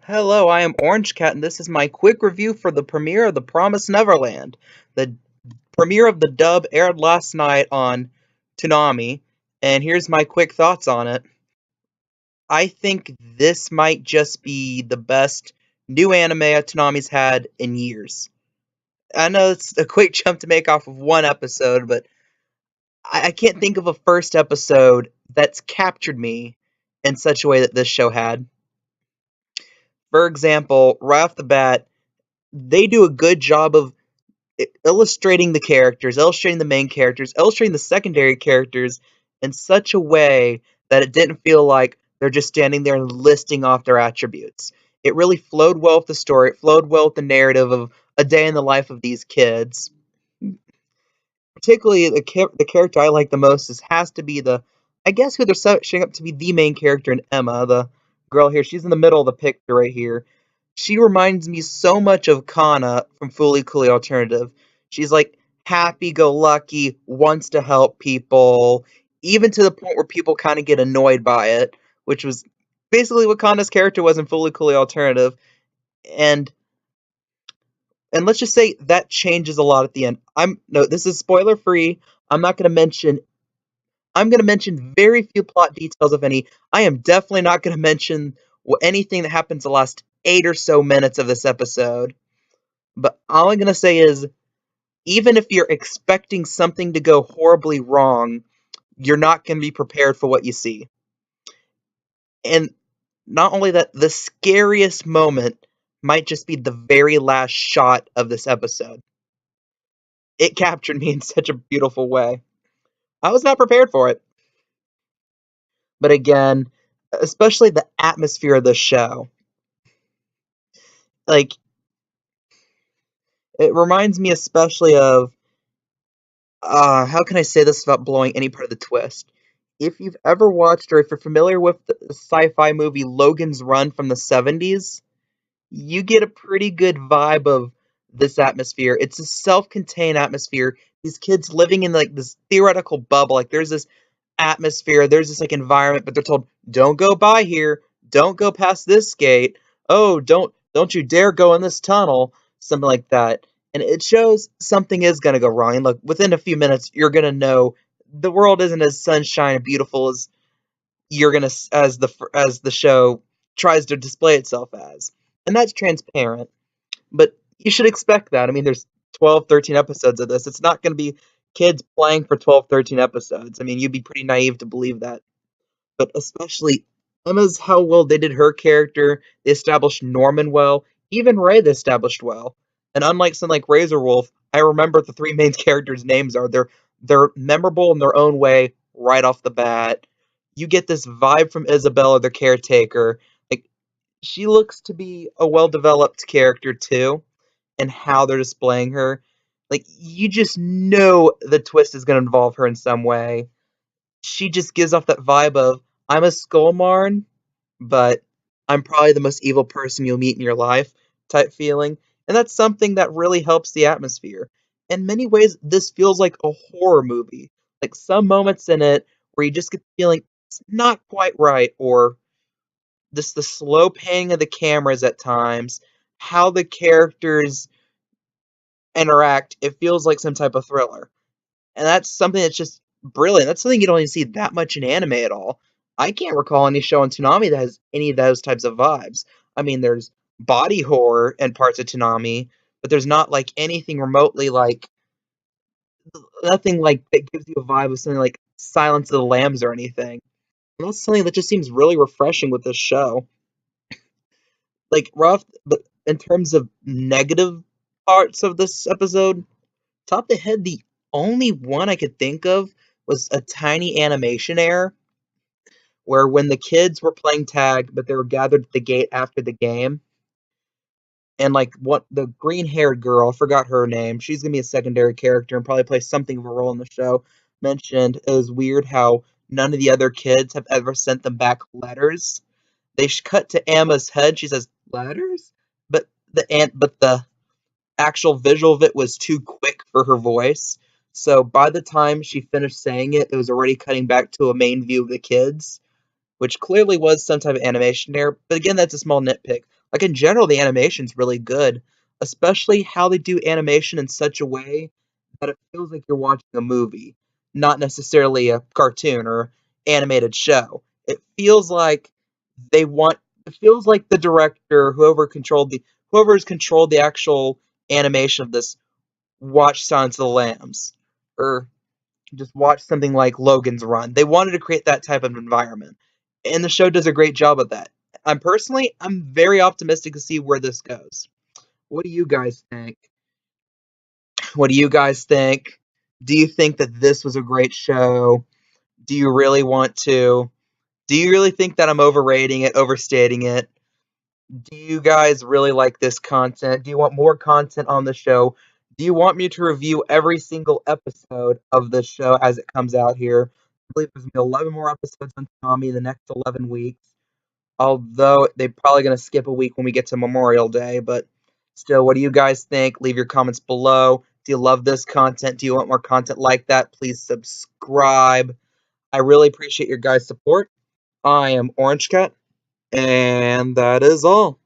Hello, I am Orange Cat, and this is my quick review for the premiere of The Promised Neverland. The premiere of the dub aired last night on Toonami, and here's my quick thoughts on it. I think this might just be the best new anime Toonami's had in years. I know it's a quick jump to make off of one episode, but I can't think of a first episode that's captured me in such a way that this show had. For example, right off the bat, they do a good job of illustrating the characters, illustrating the main characters, illustrating the secondary characters in such a way that it didn't feel like they're just standing there and listing off their attributes. It really flowed well with the story. It flowed well with the narrative of a day in the life of these kids. Particularly, the character I like the most has to be I guess who they're setting up to be the main character in Emma, the girl here. She's in the middle of the picture right here. She reminds me so much of Kana from Fully Cooley Alternative. She's like happy-go-lucky, wants to help people, even to the point where people kind of get annoyed by it, which was basically what Kana's character was in Fully Cooley Alternative. And and let's just say that changes a lot at the end. This is spoiler free. I'm not going to mention I'm going to mention very few plot details, if any. I am definitely not going to mention anything that happens the last 8 or so minutes of this episode. But all I'm going to say is, even if you're expecting something to go horribly wrong, you're not going to be prepared for what you see. And not only that, the scariest moment might just be the very last shot of this episode. It captured me in such a beautiful way. I was not prepared for it. But again, especially the atmosphere of the show. Like, it reminds me especially of how can I say this without blowing any part of the twist? If you've ever watched or if you're familiar with the sci-fi movie Logan's Run from the 70s, you get a pretty good vibe of this atmosphere. It's a self-contained atmosphere. These kids living in like this theoretical bubble. Like there's this atmosphere, there's this like environment, but they're told, don't go by here, don't go past this gate. Oh, don't you dare go in this tunnel, something like that. And it shows something is gonna go wrong. And look, within a few minutes, you're gonna know the world isn't as sunshine and beautiful as as the show tries to display itself as. And that's transparent. But you should expect that. I mean, there's 12, 13 episodes of this. It's not going to be kids playing for 12, 13 episodes. I mean, you'd be pretty naive to believe that. But especially Emma's how well they did her character. They established Norman well. Even Ray they established well. And unlike something like Razor Wolf, I remember the three main characters' names are. They're memorable in their own way right off the bat. You get this vibe from Isabella, the caretaker. Like she looks to be a well-developed character too, and how they're displaying her. Like you just know the twist is going to involve her in some way. She just gives off that vibe of I'm a Skullmarn, but I'm probably the most evil person you'll meet in your life type feeling. And that's something that really helps the atmosphere. In many ways, this feels like a horror movie. Like some moments in it where you just get the feeling it's not quite right, or just the slow panning of the cameras at times, how the characters interact, it feels like some type of thriller. And that's something that's just brilliant. That's something you don't even see that much in anime at all. I can't recall any show on Toonami that has any of those types of vibes. I mean, there's body horror in parts of Toonami, but there's not like anything remotely like nothing like that gives you a vibe of something like Silence of the Lambs or anything. And that's something that just seems really refreshing with this show. Like rough, but in terms of negative parts of this episode, top of the head, the only one I could think of was a tiny animation error where when the kids were playing tag, but they were gathered at the gate after the game, and like what the green haired girl, I forgot her name, she's gonna be a secondary character and probably play something of a role in the show, mentioned it was weird how none of the other kids have ever sent them back letters. They cut to Emma's head, she says, letters? But the actual visual of it was too quick for her voice. So by the time she finished saying it, it was already cutting back to a main view of the kids, which clearly was some type of animation error. But again, that's a small nitpick. Like in general, the animation's really good, especially how they do animation in such a way that it feels like you're watching a movie, not necessarily a cartoon or animated show. It feels like they want it feels like the director, whoever's controlled the actual animation of this, watch Silence of the Lambs or just watch something like Logan's Run. They wanted to create that type of environment. And the show does a great job of that. I'm very optimistic to see where this goes. What do you guys think? What do you guys think? Do you think that this was a great show? Do you really want to? Do you really think that I'm overrating it, overstating it? Do you guys really like this content? Do you want more content on the show? Do you want me to review every single episode of the show as it comes out here? I believe there's gonna be 11 more episodes on Tommy in the next 11 weeks. Although they're probably gonna skip a week when we get to Memorial Day, but still, what do you guys think? Leave your comments below. Do you love this content? Do you want more content like that? Please subscribe. I really appreciate your guys' support. I am Orange Cat, and that is all.